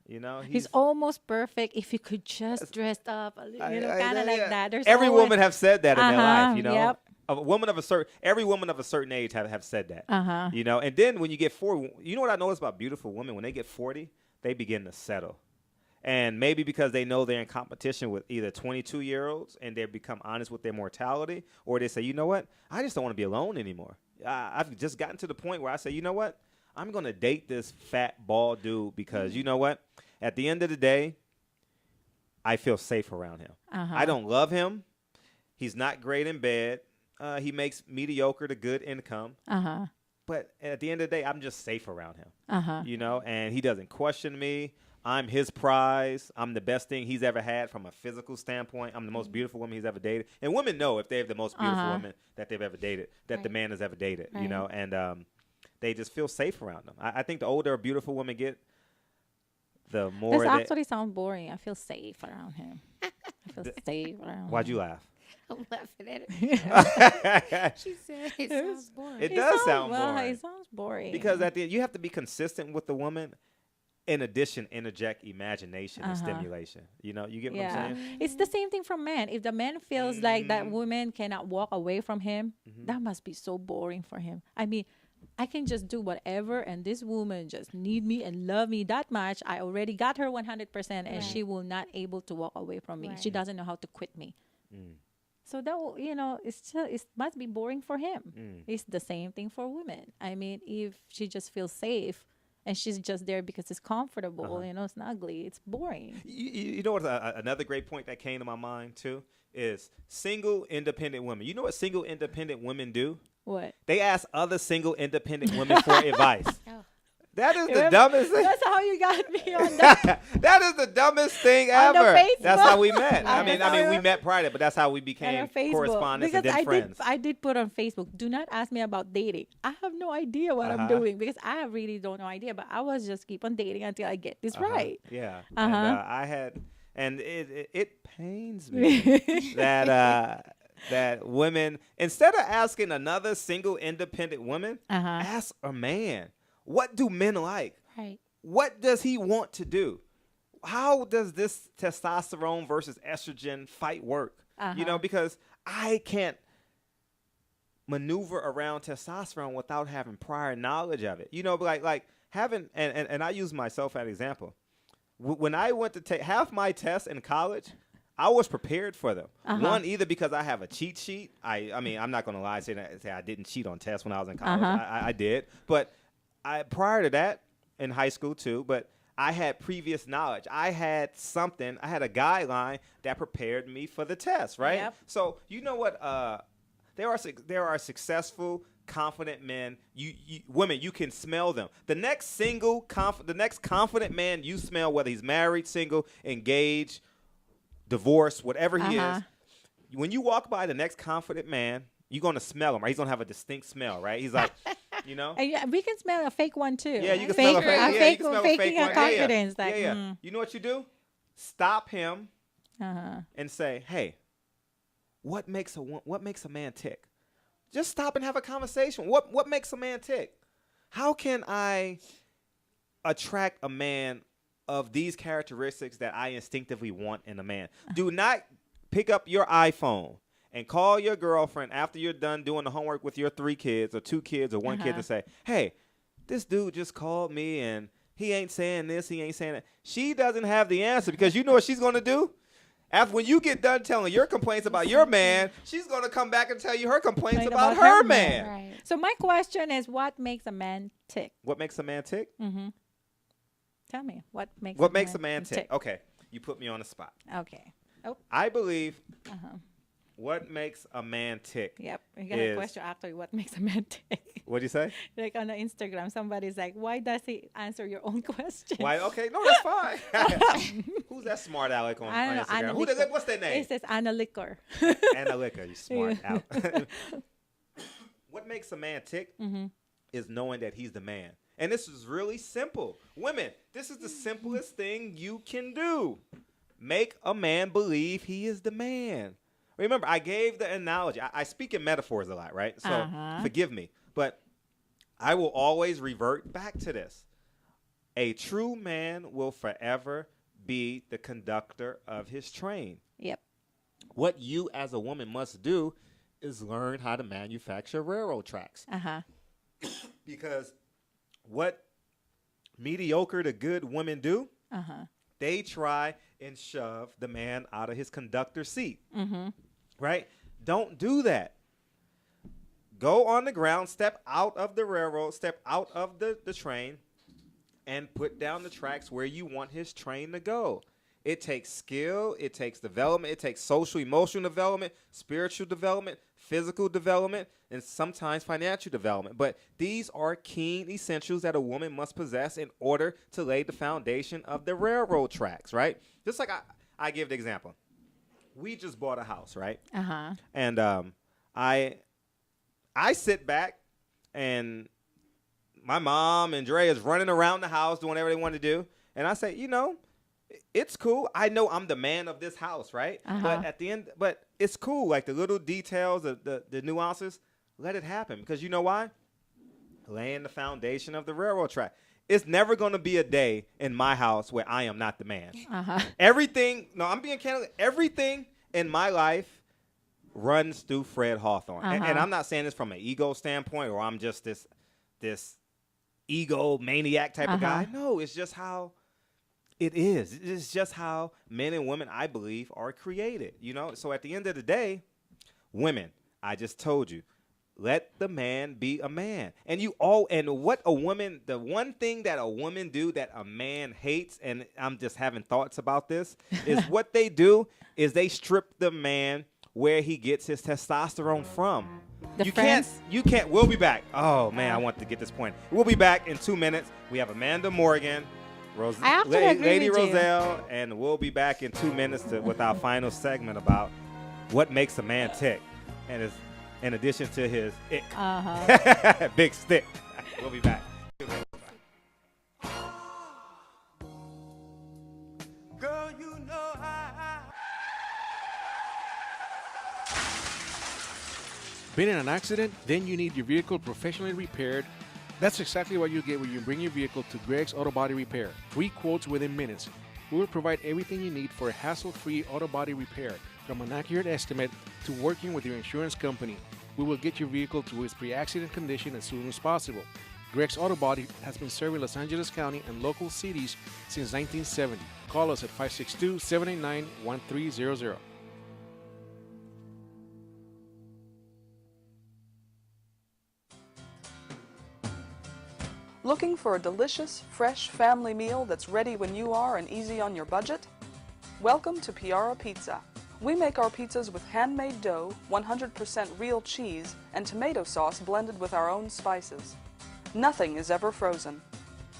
You know, he's almost perfect if you could just dress up a little, kind of like that. There's every woman have said that in their life, you know. Yep. Every woman of a certain age have said that. You know, and then when you get 40, you know what I notice about beautiful women? When they get 40, they begin to settle. And maybe because they know they're in competition with either 22-year-olds and they become honest with their mortality, or they say, you know what? I just don't want to be alone anymore. I've just gotten to the point where I say, you know what? I'm going to date this fat, bald dude because, you know what? At the end of the day, I feel safe around him. I don't love him. He's not great in bed. He makes mediocre to good income. But at the end of the day, I'm just safe around him. You know, and he doesn't question me. I'm his prize. I'm the best thing he's ever had from a physical standpoint. I'm the most beautiful woman he's ever dated. And women know if they're the most beautiful woman that they've ever dated, that the man has ever dated, you know, and they just feel safe around them. I think the older a beautiful woman get, the more This actually sounds boring. I feel safe around him. I feel safe around him. Why'd you laugh? I'm laughing at it. She said it sounds boring. It does sound boring. It sounds boring. Because at the end, you have to be consistent with the woman. In addition, interject imagination and stimulation. You know, you get what I'm saying? It's the same thing for men. If the man feels like that woman cannot walk away from him, that must be so boring for him. I mean, I can just do whatever, and this woman just need me and love me that much. I already got her 100%, and she will not able to walk away from me. She doesn't know how to quit me. So that, you know, it must be boring for him. It's the same thing for women. I mean, if she just feels safe, and she's just there because it's comfortable, you know, it's not ugly. It's boring. You know what? Another great point that came to my mind, too, is single independent women. You know what single independent women do? What? They ask other single independent women for advice. That is the dumbest thing. That's how you got me on that. That is the dumbest thing ever. That's how we met. I mean, we met prior, but that's how we became correspondents and then friends. I did put on Facebook, do not ask me about dating. I have no idea what I'm doing because I really don't know idea, but I was just keep on dating until I get this right. Yeah. And I had, and it pains me that women, instead of asking another single independent woman, ask a man. What do men like? Right. What does he want to do? How does this testosterone versus estrogen fight work? You know, because I can't maneuver around testosterone without having prior knowledge of it. You know, like having, and I use myself as an example. When I went to take half my tests in college, I was prepared for them. One, either because I have a cheat sheet. I mean, I'm not going to lie and say I didn't cheat on tests when I was in college. I did. But prior to that, in high school too, but I had previous knowledge. I had a guideline that prepared me for the test, right? Yep. So you know what? There are successful, confident men. Women, you can smell them. The next confident man you smell, whether he's married, single, engaged, divorced, whatever he is, when you walk by the next confident man, you're going to smell him, right? He's going to have a distinct smell, right? He's like, you know? And we can smell a fake one, too. Yeah, you can smell a fake one. Faking a confidence. You know what you do? Stop him and say, hey, what makes a man tick? Just stop and have a conversation. What makes a man tick? How can I attract a man of these characteristics that I instinctively want in a man? Do not pick up your iPhone and call your girlfriend after you're done doing the homework with your 3 kids or 2 kids or 1 kid and say, hey, this dude just called me and he ain't saying this, he ain't saying that. She doesn't have the answer because you know what she's going to do? After when you get done telling your complaints about your man, she's going to come back and tell you her complaints about her man. Right. So my question is, what makes a man tick? What makes a man tick? Mm-hmm. Tell me, what makes a man tick? Okay, you put me on the spot. Okay. Oh. I believe what makes a man tick. Yep. We got a question after what makes a man tick. What'd you say? Like on the Instagram, somebody's like, why does he answer your own question? Why? Okay, no, that's fine. Who's that smart aleck on Instagram? What's their name? It says Anna Liquor. Anna Liquor, you smart out. What makes a man tick is knowing that he's the man. And this is really simple. Women, this is the simplest thing you can do. Make a man believe he is the man. Remember, I gave the analogy. I speak in metaphors a lot, right? So forgive me. But I will always revert back to this. A true man will forever be the conductor of his train. Yep. What you as a woman must do is learn how to manufacture railroad tracks. Because what mediocre to good women do, they try and shove the man out of his conductor's seat. Right? Don't do that. Go on the ground, step out of the railroad, step out of the train, and put down the tracks where you want his train to go. It takes skill, it takes development, it takes social, emotional development, spiritual development, physical development, and sometimes financial development. But these are keen essentials that a woman must possess in order to lay the foundation of the railroad tracks, right? Just like I give the example. We just bought a house, right? And I sit back, and my mom and Dre is running around the house doing whatever they want to do. And I say, it's cool. I know I'm the man of this house, right? But at the end, it's cool. Like the little details, the nuances, let it happen. Because you know why? Laying the foundation of the railroad track. It's never going to be a day in my house where I am not the man. Everything, I'm being candid. Everything in my life runs through Fred Hawthorne. And I'm not saying this from an ego standpoint or I'm just this ego maniac type of guy. No, it's just how it is. It's just how men and women, I believe, are created. So at the end of the day, women, I just told you, let the man be a man. And what a woman, the one thing that a woman do that a man hates, and I'm just having thoughts about this, is what they do is they strip the man where he gets his testosterone from. You can't, we'll be back. Oh man, I want to get this point. We'll be back in 2 minutes. We have Amanda Morgan, Lady Roselle, and we'll be back in 2 minutes with our final segment about what makes a man tick. And it's in addition to his ick. Big stick. We'll be back. Girl, you know Been in an accident? Then you need your vehicle professionally repaired. That's exactly what you get when you bring your vehicle to Greg's Auto Body Repair. Free quotes within minutes. We will provide everything you need for a hassle-free auto body repair, from an accurate estimate to working with your insurance company. We will get your vehicle to its pre-accident condition as soon as possible. Greg's Auto Body has been serving Los Angeles County and local cities since 1970. Call us at 562-789-1300. Looking for a delicious, fresh family meal that's ready when you are and easy on your budget? Welcome to Piara Pizza. We make our pizzas with handmade dough, 100% real cheese, and tomato sauce blended with our own spices. Nothing is ever frozen.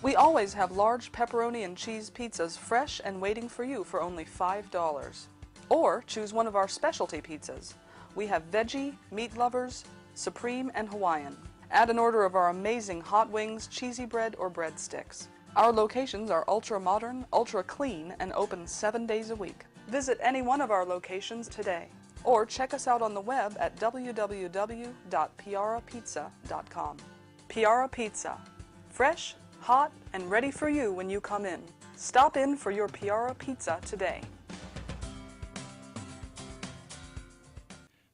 We always have large pepperoni and cheese pizzas fresh and waiting for you for only $5. Or choose one of our specialty pizzas. We have veggie, meat lovers, supreme, and Hawaiian. Add an order of our amazing hot wings, cheesy bread, or breadsticks. Our locations are ultra-modern, ultra-clean, and open 7 days a week. Visit any one of our locations today, or check us out on the web at www.piarapizza.com. Piara Pizza. Fresh, hot, and ready for you when you come in. Stop in for your Piara Pizza today.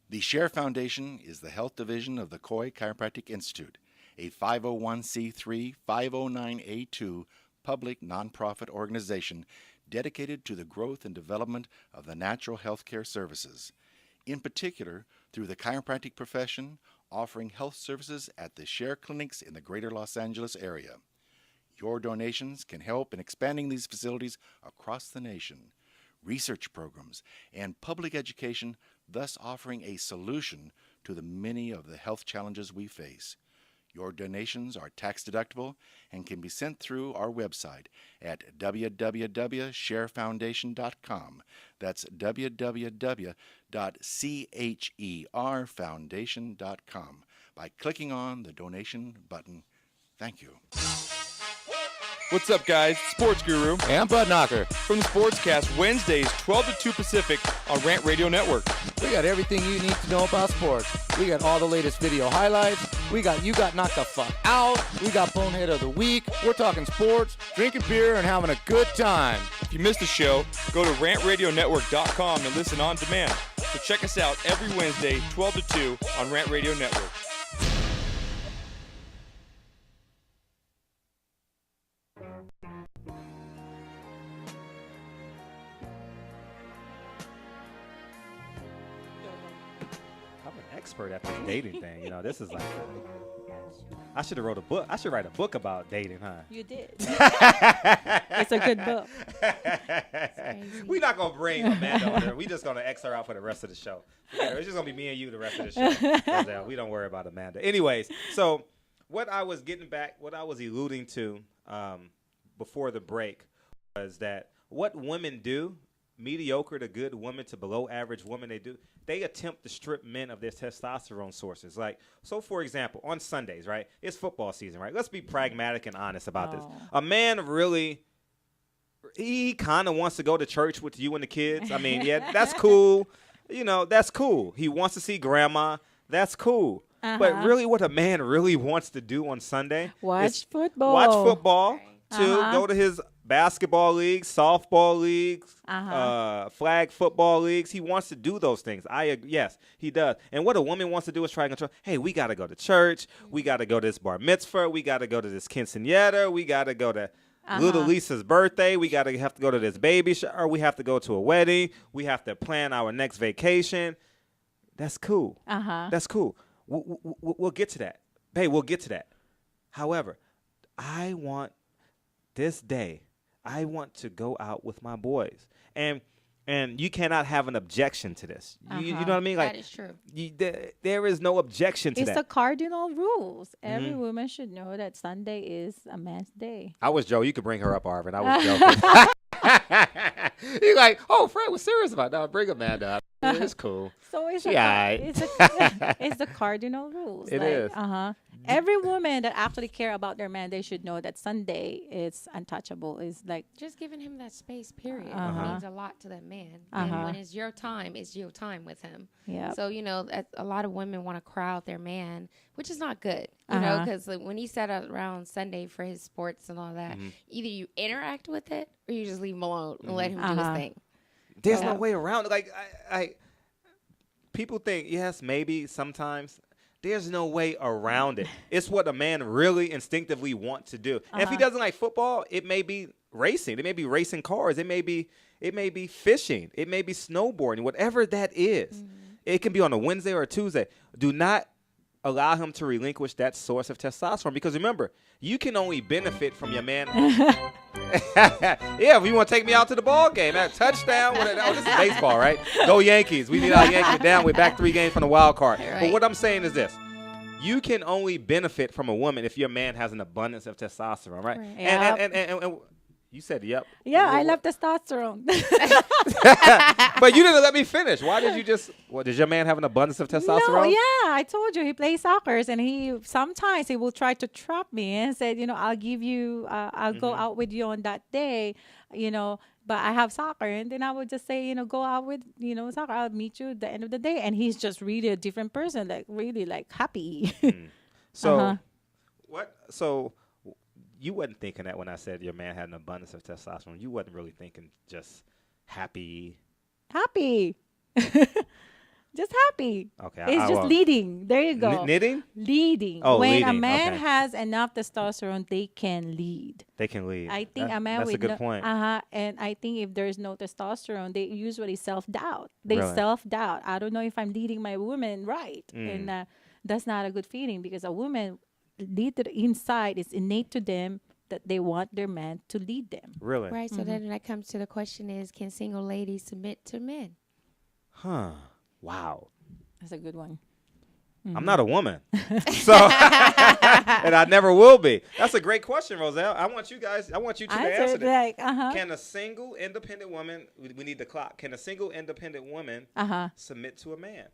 The Share Foundation is the health division of the Coy Chiropractic Institute, a 501c3 509A2 public nonprofit organization dedicated to the growth and development of the natural healthcare services, in particular through the chiropractic profession, offering health services at the Share clinics in the greater Los Angeles area. Your donations can help in expanding these facilities across the nation, research programs, and public education, thus offering a solution to the many of the health challenges we face. Your donations are tax deductible and can be sent through our website at www.sharefoundation.com. That's www.cherfoundation.com by clicking on the donation button. Thank you. What's up, guys? Sports Guru and Butt Knocker from the Sportscast, Wednesdays, 12 to 2 Pacific on Rant Radio Network. We got everything you need to know about sports. We got all the latest video highlights. We got You Got Knocked the Fuck Out. We got Bonehead of the Week. We're talking sports, drinking beer, and having a good time. If you missed the show, go to rantradionetwork.com and listen on demand. So check us out every Wednesday, 12 to 2 on Rant Radio Network. Expert at this dating thing. You know, this is like, I should have wrote a book. I should write a book about dating, huh? You did. It's a good book. We're not going to bring Amanda on there. We're just going to X her out for the rest of the show. It's just going to be me and you the rest of the show. We don't worry about Amanda. Anyways, so what I was alluding to before the break was that what women do, mediocre to good women to below average women, they attempt to strip men of their testosterone sources. Like, so for example, on Sundays, right, it's football season, right? Let's be pragmatic and honest about this. A man really, he kind of wants to go to church with you and the kids. I mean, yeah, that's cool. You know, that's cool. He wants to see grandma. That's cool. But really what a man really wants to do on Sunday Watch is football. Watch football, to go to his basketball leagues, softball leagues, flag football leagues. He wants to do those things. Yes, he does. And what a woman wants to do is try and control. Hey, we got to go to church. We got to go to this bar mitzvah. We got to go to this quinceañera. We got to go to little Lisa's birthday. We have to go to this baby shower. We have to go to a wedding. We have to plan our next vacation. That's cool. That's cool. We'll get to that. Hey, we'll get to that. However, I want to go out with my boys. And you cannot have an objection to this. You know what I mean? Like, that is true. There is no objection to that. It's the Cardinal Rules. Every woman should know that Sunday is a man's day. I was joking. You could bring her up, Arvin. I was joking. You're like, oh, Fred was serious about that. Bring Amanda up. It's cool. So it's the Cardinal Rules. It is. Every woman that actually care about their man, they should know that Sunday is untouchable. Is like just giving him that space. Period means a lot to that man. And when it's your time with him. Yeah. So a lot of women want to crowd their man, which is not good. You know, because when he sat around Sunday for his sports and all that, either you interact with it or you just leave him alone and let him do his thing. There's no way around it. Like I people think, yes, maybe sometimes. There's no way around it. It's what a man really instinctively wants to do. And if he doesn't like football, it may be racing. It may be racing cars. It may be fishing. It may be snowboarding. Whatever that is. It can be on a Wednesday or a Tuesday. Do not allow him to relinquish that source of testosterone, because remember, you can only benefit from your man. Yeah, if you want to take me out to the ball game, at touchdown. This is baseball, right? Go Yankees. We need our Yankees down. We're back 3 games from the wild card. Right. But what I'm saying is this. You can only benefit from a woman if your man has an abundance of testosterone, right? Yep. And you said yep. Yeah, I love testosterone. But you didn't let me finish. Why did you just? Does your man have an abundance of testosterone? No, yeah, I told you he plays soccer, and sometimes he will try to trap me and said, I'll give you, I'll go out with you on that day, but I have soccer, and then I would just say, go out with, soccer. I'll meet you at the end of the day, and he's just really a different person, like really like happy. So, what? So. You wasn't thinking that when I said your man had an abundance of testosterone. You wasn't really thinking just happy. Happy. Just happy. Okay. It's just leading. There you go. Knitting? Leading. Oh, when leading. a man Okay. has enough testosterone, they can lead. They can lead. I think a man that's with a good point. And I think if there's no testosterone, they usually self-doubt. They Really? self-doubt. I don't know if I'm leading my woman right. And that's not a good feeling because a woman lead inside is innate to them that they want their man to lead them. Really? Right. So then that comes to the question is, can single ladies submit to men? Huh. Wow. That's a good one. I'm not a woman. So and I never will be. That's a great question, Roselle. I want you two to answer that. Can a single independent woman, we need the clock, can a single independent woman submit to a man?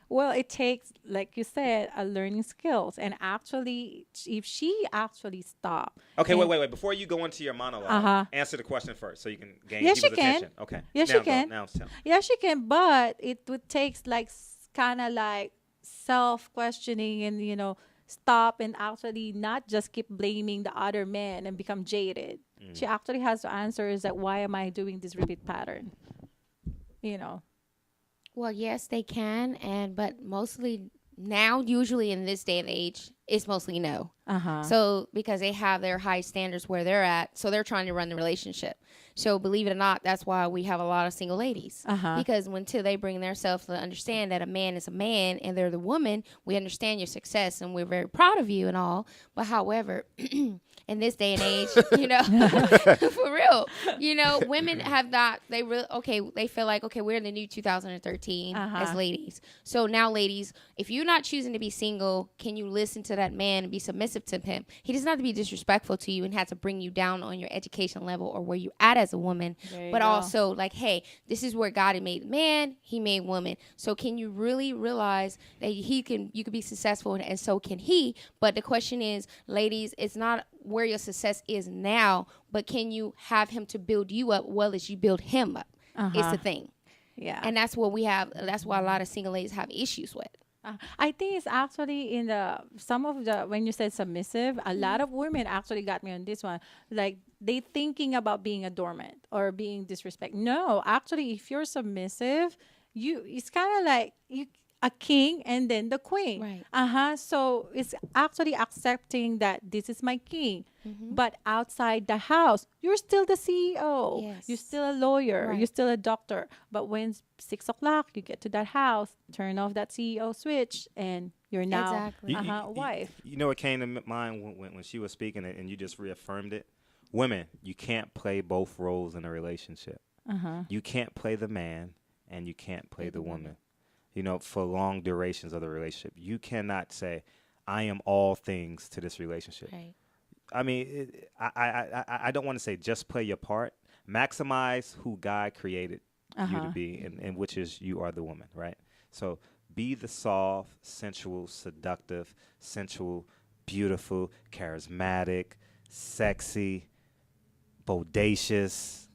Well, it takes, like you said, a learning skills. And actually, if she actually stopped. Okay, wait. Before you go into your monologue, answer the question first so you can gain people's attention. Okay. Yes, she can. Now it's time. Yeah, she can. But it would take like kind of like self-questioning and, stop and actually not just keep blaming the other man and become jaded. She actually has to answer is that why am I doing this repeat pattern? Well, yes, they can, but mostly now, usually in this day and age, it's mostly no. So because they have their high standards where they're at, so they're trying to run the relationship. So believe it or not, that's why we have a lot of single ladies. Because until they bring themselves to understand that a man is a man and they're the woman, we understand your success and we're very proud of you and all. But however, in this day and age, for real, women have not, they feel like, okay, we're in the new 2013 as ladies. So now ladies, if you're not choosing to be single, can you listen to that man and be submissive to him? He doesn't have to be disrespectful to you and have to bring you down on your education level or where you at as a woman, but also like, hey, this is where God made man, he made woman. So can you really realize that you could be successful and so can he? But the question is, ladies, it's not where your success is now, but can you have him to build you up well as you build him up? It's the thing. Yeah. And that's what we have. That's why a lot of single ladies have issues with. I think it's actually in when you said submissive, a lot of women actually got me on this one. Like they thinking about being a doormat or being disrespect. No, actually, if you're submissive, it's kind of like a king and then the queen. Right. So it's actually accepting that this is my king. But outside the house, you're still the CEO. Yes. You're still a lawyer. Right. You're still a doctor. But when 6 o'clock, you get to that house, turn off that CEO switch, and you're now a wife. You know what came to mind when she was speaking it, and you just reaffirmed it? Women, you can't play both roles in a relationship. You can't play the man, and you can't play the woman. For long durations of the relationship. You cannot say, I am all things to this relationship. Right. I mean, I don't want to say just play your part. Maximize who God created you to be, and which is you are the woman, right? So be the soft, sensual, seductive, beautiful, charismatic, sexy, bodacious.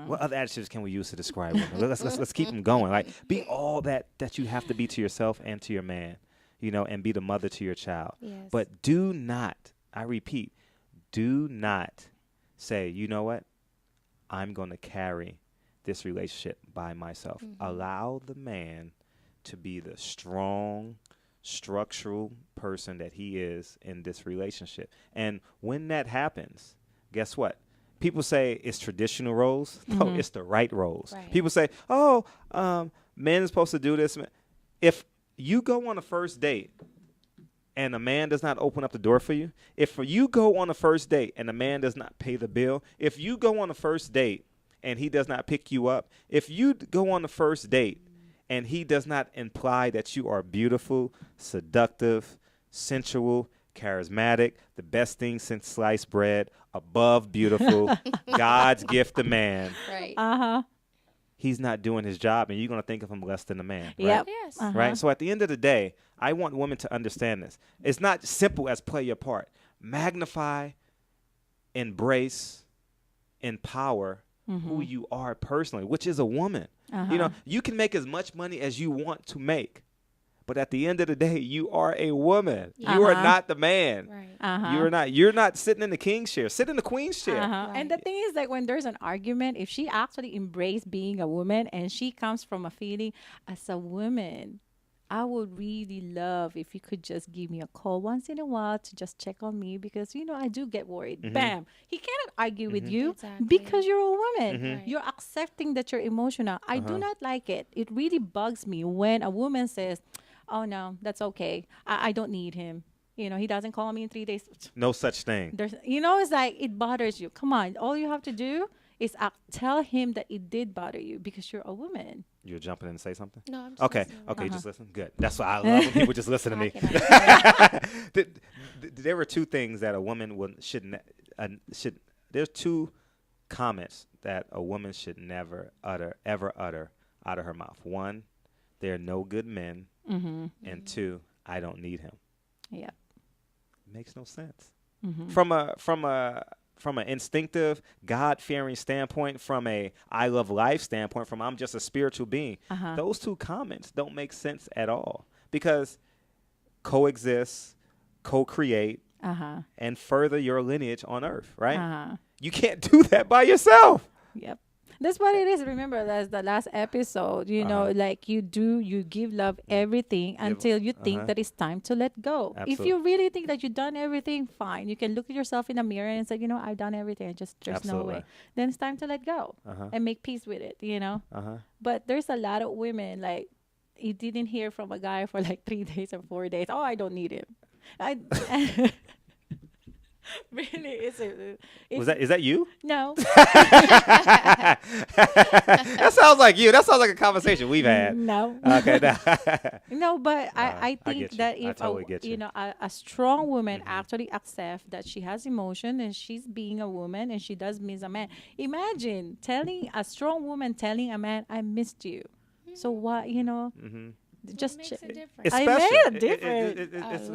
What other adjectives can we use to describe women? Let's keep them going. Like, be all that you have to be to yourself and to your man, and be the mother to your child. Yes. But do not, I repeat, do not say, you know what, I'm going to carry this relationship by myself. Allow the man to be the strong, structural person that he is in this relationship. And when that happens, guess what? People say it's traditional roles. No, it's the right roles. Right. People say, men is supposed to do this. If you go on a first date and a man does not open up the door for you, if you go on a first date and a man does not pay the bill, if you go on a first date and he does not pick you up, if you go on the first date and he does not imply that you are beautiful, seductive, sensual, charismatic, the best thing since sliced bread, above beautiful, God's gift to man. Right. He's not doing his job, and you're going to think of him less than a man. Right? Yep. Yes. Right? So at the end of the day, I want women to understand this. It's not simple as play your part. Magnify, embrace, empower who you are personally, which is a woman. You can make as much money as you want to make, But at the end of the day, you are a woman. You are not the man. Right. You are not. You're not sitting in the king's chair. Sit in the queen's chair. Right. And the thing is, like, when there's an argument, if she actually embraced being a woman and she comes from a feeling as a woman, I would really love if you could just give me a call once in a while to just check on me because, I do get worried. Bam. He cannot argue with you because you're a woman. Right. You're accepting that you're emotional. I do not like it. It really bugs me when a woman says, oh, no, that's okay. I don't need him. He doesn't call me in 3 days. No such thing. It's like it bothers you. Come on. All you have to do is tell him that it did bother you because you're a woman. You're jumping in and say something? No, I'm just okay. listening. Okay, you just listen? Good. That's why I love when people just listen to me. There were two things that a woman should. There's two comments that a woman should never ever utter out of her mouth. One, there are no good men. And two, I don't need him. Yeah. Makes no sense. From an instinctive, God-fearing standpoint, from a I love life standpoint, from I'm just a spiritual being, those two comments don't make sense at all because coexist, co-create, and further your lineage on earth, right? You can't do that by yourself. Yep. That's what it is. Remember, that's the last episode. Like you give love everything until you think that it's time to let go. Absolutely. If you really think that you've done everything, fine. You can look at yourself in the mirror and say, I've done everything. There's no way. Then it's time to let go and make peace with it, But there's a lot of women, like, you didn't hear from a guy for like 3 days or 4 days. Oh, I don't need him. Really, is that you? No. That sounds like you. That sounds like a conversation we've had. No. Okay. No, but I think that if totally a strong woman actually accepts that she has emotion and she's being a woman and she does miss a man. Imagine a strong woman telling a man, I missed you. So what, just makes a difference? It's I special. made a difference.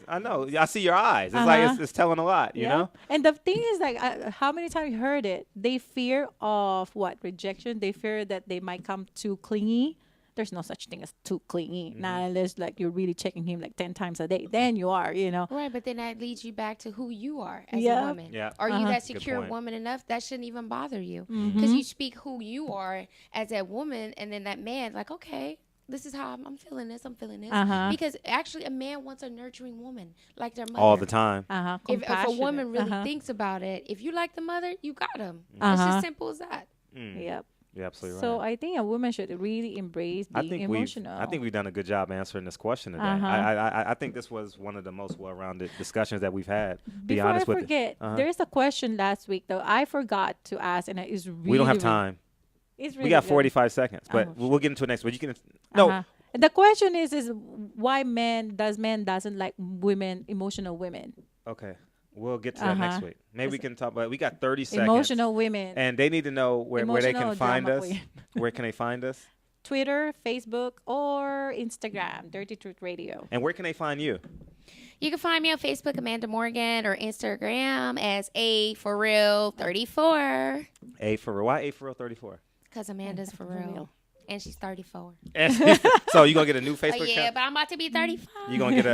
I know. I see your eyes. It's like it's telling a lot, you know? And the thing is, like, how many times you heard it? They fear of rejection. They fear that they might come too clingy. There's no such thing as too clingy. Not unless, like, you're really checking him, like, 10 times a day. Then you are, Right, but then that leads you back to who you are as a woman. Yeah. Are you that secure woman enough? That shouldn't even bother you. Because you speak who you are as that woman, and then that man, like, okay, this is how I'm feeling this. I'm feeling this. Because actually, a man wants a nurturing woman, like their mother. All the time. If a woman really thinks about it, if you like the mother, you got him. It's just simple as that. Yep. You're absolutely right. So I think a woman should really embrace being emotional. I think we've done a good job answering this question today. I think this was one of the most well-rounded discussions that we've had. Before I forget, there's a question last week though I forgot to ask, and it's really we don't have time. It's really we got good. 45 seconds, but we'll get into it next week. You can no. The question is why man doesn't like women, emotional women. Okay. We'll get to that next week. Maybe we can talk about. We got 30 seconds. Emotional women. And they need to know where they can find us. Where can they find us? Twitter, Facebook, or Instagram, Dirty Truth Radio. And where can they find you? You can find me on Facebook, Amanda Morgan, or Instagram as A for real 34. A for real. Why A for real 34? Because Amanda's for real. And she's 34. So you gonna get a new Facebook yeah, account? but I'm about to be 35. You gonna get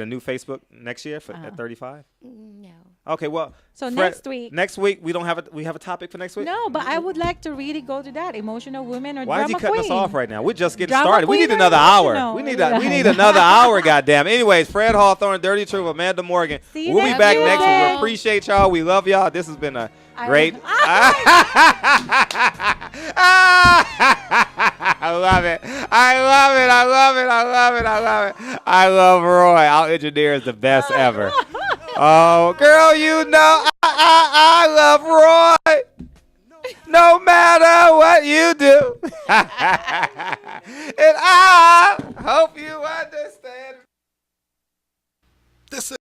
a new Facebook next year at 35? No. Okay, well. So next week. Next week we have a topic for next week. No, but I would like to really go to that emotional women or Why drama is he cutting queen? us off right now? We're just getting Drama started. We queen need or another hour. emotional? We need another hour. Goddamn. Anyways, Fred Hawthorne, Dirty Truth, Amanda Morgan. See you We'll be back next next week. week. We appreciate y'all. We love y'all. This has been a great. I love it. I love Roy. Our engineer is the best ever. Oh, girl, you know I love Roy. No matter what you do. And I hope you understand.